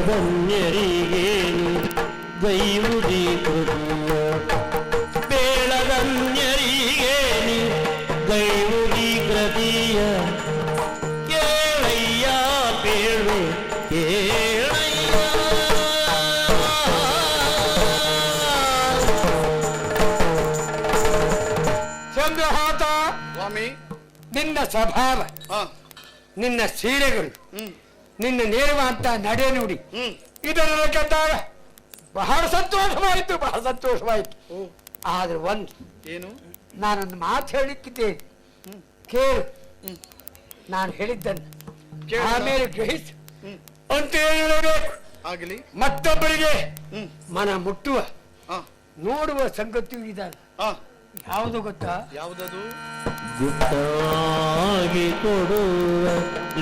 ಬೇಡದನ್ಯರಿಗೇನು ಗೈವುದಿ ಕೃತಿಯ ಬೇಡದನ್ಯರಿಗೇನು ಗೈವುದಿ ಕೃತಿಯ ಕೇಳಯ್ಯ ಬೇಡ್ವೆ ಕೇಳಯ್ಯ. ಚಂದ್ರಹಾತ ಸ್ವಾಮಿ, ನಿನ್ನ ಸ್ವಭಾವ, ನಿನ್ನ ಸೀರೆಗಳು, ನಿನ್ನ ನೇರವಾದ ನಡೆ ನುಡಿ ಇದನ್ನೆಲ್ಲ ಕೇಳಿದಾಗ ಬಹಳ ಸಂತೋಷವಾಯಿತು, ಬಹಳ ಸಂತೋಷವಾಯಿತು. ಆದ್ರೆ ಒಂದು ಏನು? ನಾನೊಂದು ಮಾತು ಹೇಳಿಕ್ಕಿದ್ದೇನೆ, ಕೇಳು. ನಾನು ಹೇಳಿದ್ದನ್ನು ಆಮೇಲೆ ಗ್ರಹಿಸು ಅಂತ ಹೇಳಬೇಕು. ಆಗಲಿ. ಮತ್ತೊಬ್ಬರಿಗೆ ಮನ ಮುಟ್ಟುವ ನೋಡುವ ಸಂಗತಿಯೂ ಇದ್ದಾನೆ. ಯಾವುದು ಗೊತ್ತಾ? ಯಾವುದದು? ಗುಟ್ಟಾಗಿ ಕೊಡುವ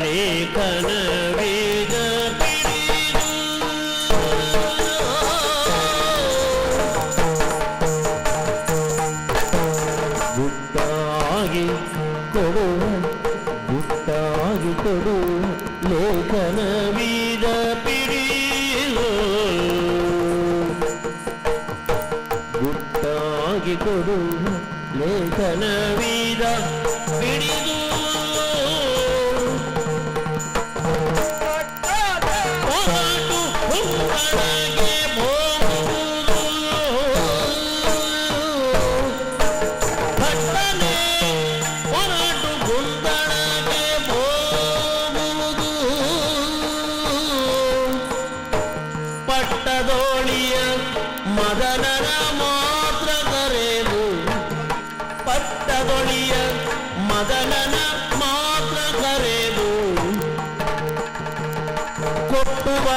ಲೇಖನ ವೇದ ಗುಟ್ಟಾಗಿ ಕೊಡುವ ಲೇಖನ ವೀದ ಪಿಡಿದು ಗುಟ್ಟಾಗಿ ಕೊಡುವ ಲೇಖನ ವೀದ ಪಿಡಿದು ಹೊರಟು ಹುಂಬಳಗೆ ಹೋಗುವುದು ಭಟ್ಟನೆ ಹೊರಟು ಗುಂಬಳಗೆ ಹೋಗುವುದು ಪಟ್ಟದೋಳಿಯ ಮದನನ ಮಾತ್ರ ಕರೆದು ಪಟ್ಟದೊಳಿಯ ಮದನನ ಮಾತ್ರ ಕರೆದು ಕೊಟ್ಟುವ